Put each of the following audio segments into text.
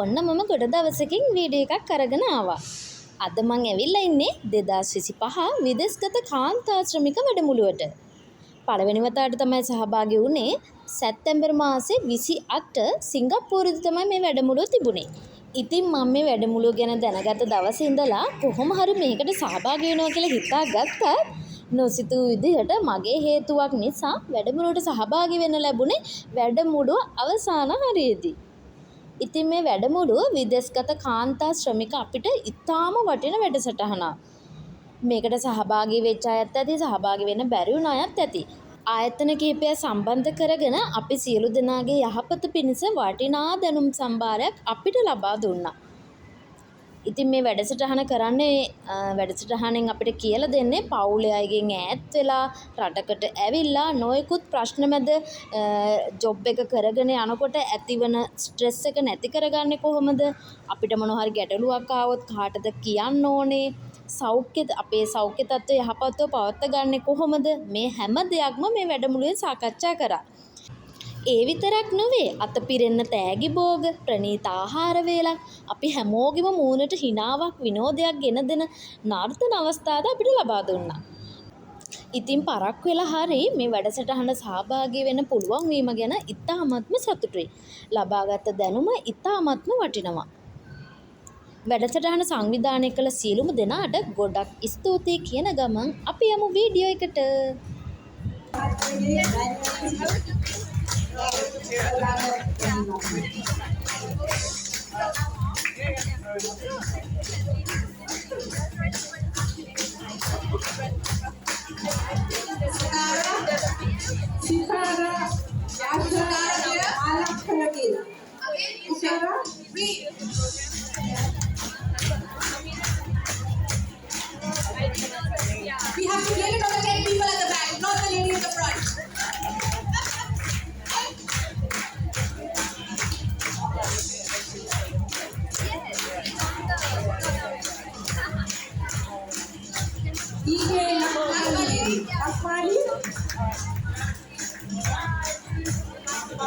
ඔන්න මම ගොඩ දවසකින් වීඩියෝ එකක් අරගෙන ආවා. අද මං ඇවිල්ලා ඉන්නේ 2025 විදේශගත කාන්තා ශ්‍රමික වැඩමුළුවට. පළවෙනි වතාවට තමයි සහභාගී වුණේ. සැප්තැම්බර් මාසේ 28 සිංගප්පූරුවේ තමයි මේ වැඩමුළුව තිබුණේ. ඉතින් මම මේ වැඩමුළුව ගැන දැනගත්ත දවසේ ඉඳලා කොහොම හරි මේකට සහභාගී වෙනවා කියලා හිතාගත්තත් නොසිතූ විදිහට මගේ හේතුවක් නිසා වැඩමුළුවට සහභාගී වෙන්න ලැබුණේ වැඩමුළුව අවසාන හරියේදී. ඉතින් මේ වැඩමුළුව විදේශගත කාන්තා ශ්‍රමික අපිට ඉතාම වටින වැඩසටහනක්. මේකට සහභාගී වෙච්ච අයත් ඇති, සහභාගී වෙන්න බැරි වුණ අයත් ඇති. ආයතන කිහිපය සම්බන්ධ කරගෙන අපි සියලු දෙනාගේ යහපත පිණිස වටිනා දැනුම් සම්භාරයක් අපිට ලබා දුන්නා. ඉතින් මේ වැඩසටහන කරන්නේ වැඩසටහනෙන් අපිට කියලා දෙන්නේ පවුලේ අයගෙන් ඈත් වෙලා රටකට ඇවිල්ලා නොයෙකුත් ප්‍රශ්න මැද ජොබ් එක කරගෙන යනකොට ඇතිවන ස්ට්‍රෙස් එක නැති කරගන්නේ කොහොමද? අපිට මොන හරි ගැටලුවක් ආවොත් කාටද කියන්න ඕනේ? අපේ සෞඛ්‍ය තත්ත්වය යහපත්ව පවත්වා ගන්නේ කොහොමද? මේ හැම දෙයක්ම මේ වැඩමුළුවේ සාකච්ඡා කරා. ඒ විතරක් නෙවෙයි අත පිරෙන්න තෑගි භෝග ප්‍රණීත ආහාර වේලක් අපි හැමෝගෙම මූණට හිනාවක් විනෝදයක් ගෙන දෙන නර්තන අවස්ථාද අපිට ලබා දුන්නා. ඉතින් පරක් වෙලා හරි මේ වැඩසටහන සහභාගී වෙන්න පුළුවන් වීම ගැන ඉතාමත්ම සතුටුයි. ලබාගත් දැනුම ඉතාමත්ම වටිනවා. වැඩසටහන සංවිධානය කළ සියලුම දෙනාට ගොඩක් ස්තුතියි කියන ගමන් අපි යමු වීඩියෝ එකට. Sitara, Yashara, Alakhalagil. Sitara, we have to blame it on the 10 people at the back, not the lady at the front.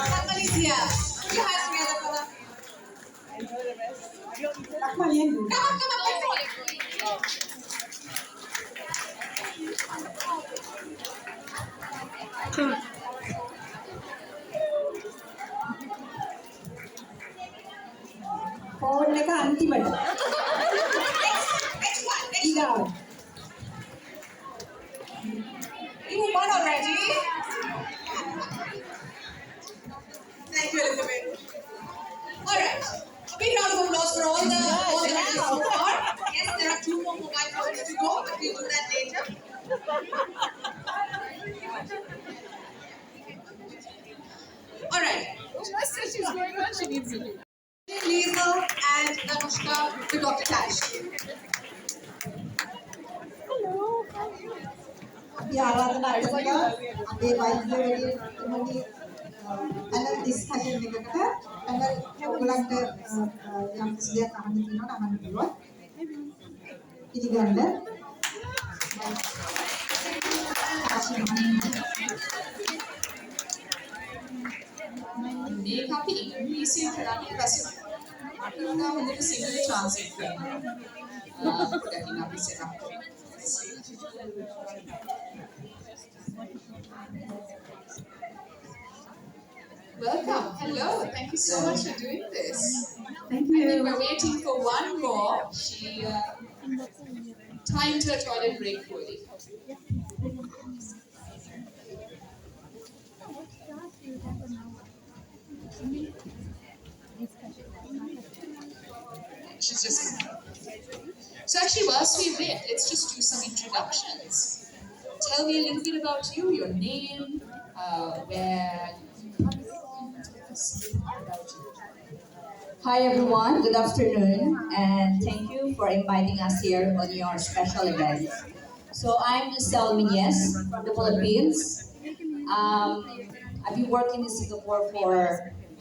Akmali is here. Put your hands together for her. Akmali, come on, let's go. Phone like anti-bud. Next one. You won already. Thank you, Elizabeth. All right. A big round of applause for all the winners so far. Yes, there are 2 more mobile phones to go, but we'll do that later. All right. Just as she's going on, she needs to leave. Lisa and Anushka to Dr. Cash. අපි ආරාධනා කරනවා අපේ වෛද්‍යවරියතුමනි panel discussion එකකට panel ඔයගලන්ට යම් කිසි දෙයක් අහන්න තියෙනවා නම් අහන්න පුළුවන්. පිළිගන්න. මේක අපි ඉංග්‍රීසියෙන් කරන්නේ පස්සේ මට උනා හොඳට සිංහල ට්‍රාන්ස්ලේට් කරන්න. දැන් අපි සෙට් අප් කරමු. Welcome. Hello. Thank you so much for doing this. Thank I think we're waiting for one more. She timed her toilet break fully. She's just. So actually, whilst we wait, let's just do some introductions. Tell me a little bit about you, your name, where you come from. Tell us about you. Hi everyone, good afternoon, and thank you for inviting us here on your special event. So I'm Giselle Minez from the Philippines. I've been working in Singapore for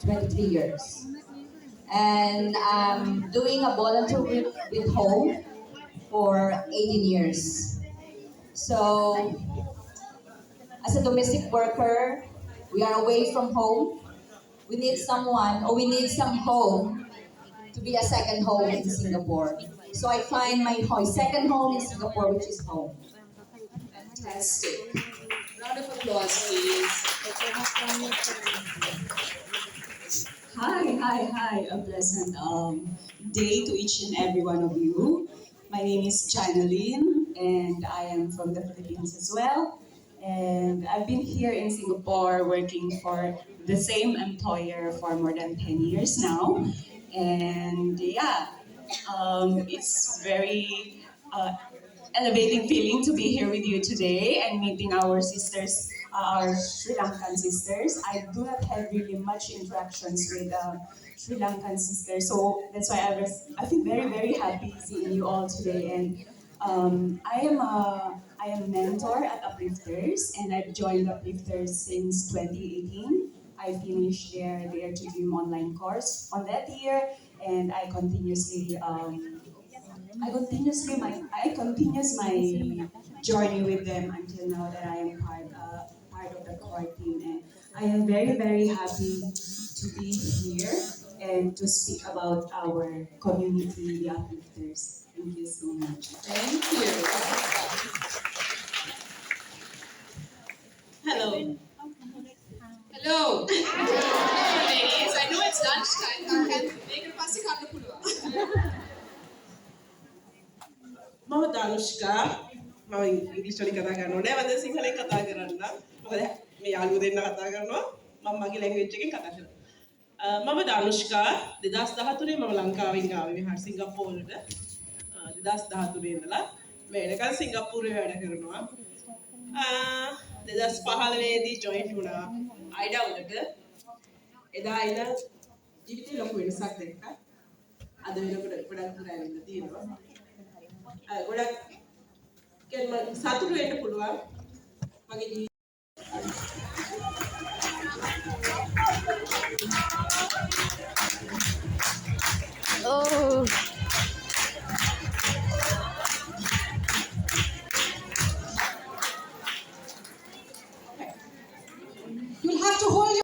23 years. And I'm doing a volunteer with Home for 18 years. So as a domestic worker, we are away from home. We need someone, or we need some home to be a second home in Singapore. So I find my second home in Singapore, which is home. Fantastic. Round of applause, please. Hi. A pleasant day to each and every one of you. My name is Janaline, and I am from the Philippines as well. And I've been here in Singapore working for the same employer for more than 10 years now. And yeah, it's very elevating feeling to be here with you today and meeting our sisters, our Sri Lankan sisters. I do not have really much interactions with Sri Lankan sisters, so that's why I feel very happy seeing you all today. And I am mentor at Uplifters, and I've joined Uplifters since 2018. I finished their Dare to Dream online course on that year, and I continues my journey with them until now that I am part of the core team, and I am very happy to be here and to speak about our community, the Uplifters. Thank you so much. Thank you. Hello. Hello. Hey, ladies. I know it's lunchtime. I can make it past the මම ධනුෂ්කා මම ඉංග්‍රීසි වලින් කතා කරන්න ඕනේ නැවත සිංහලෙන් කතා කරන්න මොකද මේ යාළුවෝ දෙන්න කතා කරනවා මම මගේ ලැන්ග්වේජ් එකෙන් කතා කරනවා මම ධනුෂ්කා 2013 මම ලංකාවෙන් ආවේ මෙහා සිංගප්පූරුවට 2013 ඉඳලා මේ වෙනකන් සිංගප්පූරුවේ වැඩ කරනවා 2015 දී ජොයින් වුණා අයිඩා වලට එදා ඉඳන් ජීවිතේ ලොකු වෙනසක් දැක්කා අද වෙනකොට ගොඩක් දුර ඇවිල්ලා තියෙනවා ගොඩක් කියන්නේ සතුටු වෙන්න පුළුවන් මගේ Oh. You'll have to hold your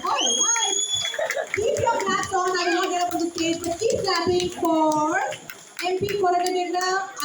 All right. Keep your claps on. I will not get up on the stage, but keep clapping for MP Koratagedla.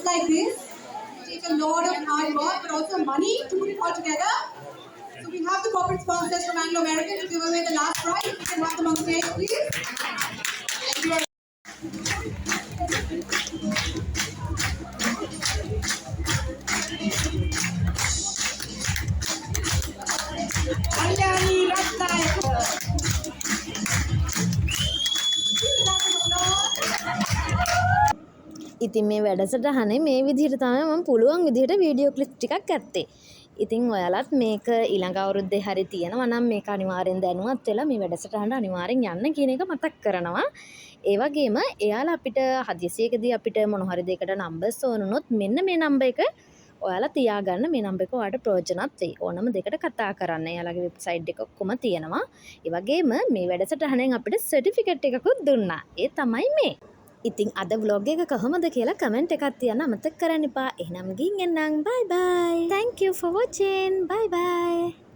like this. It takes a lot of hard work, but also money to put it all together. So we have the corporate sponsors from Anglo American to give away the last prize. You can have them on stage, please. Thank you. Kalyani Ratnayaka. ඉතින් මේ වැඩසටහනේ මේ විදිහට තමයි මම පුළුවන් විදිහට video clip ටිකක් ඇත්තේ. ඉතින් ඔයාලත් මේක ඊළඟ අවුරුද්දේ හරි තියෙනවා නම් මේක අනිවාර්යෙන් දැනුවත් වෙලා මේ වැඩසටහනට අනිවාර්යෙන් යන්න කියන එක මතක් කරනවා. ඒ වගේම එයාලා අපිට හදිසියකදී අපිට මොන හරි දෙයකට නම්බර්ස් ඕන වුණොත් මෙන්න මේ නම්බර් එක ඔයාලා තියාගන්න. මේ නම්බර් එක ඔයාලට ප්‍රයෝජනවත් වෙයි. ඕනම දෙයකට කතා කරන්න. එයාලගේ වෙබ්සයිට් එක ඔක්කොම තියෙනවා. ඒ වගේම මේ වැඩසටහනෙන් අපිට සර්ටිෆිකේට් එකකුත් දුන්නා. ඒ තමයි මේ. ඉතින් අද vlog එක කොහොමද කියලා කමෙන්ට් එකක් තියන්න අමතක කරන්න එපා. එහෙනම් ගිහින් එන්නම්. bye bye. Thank you for watching. Bye bye.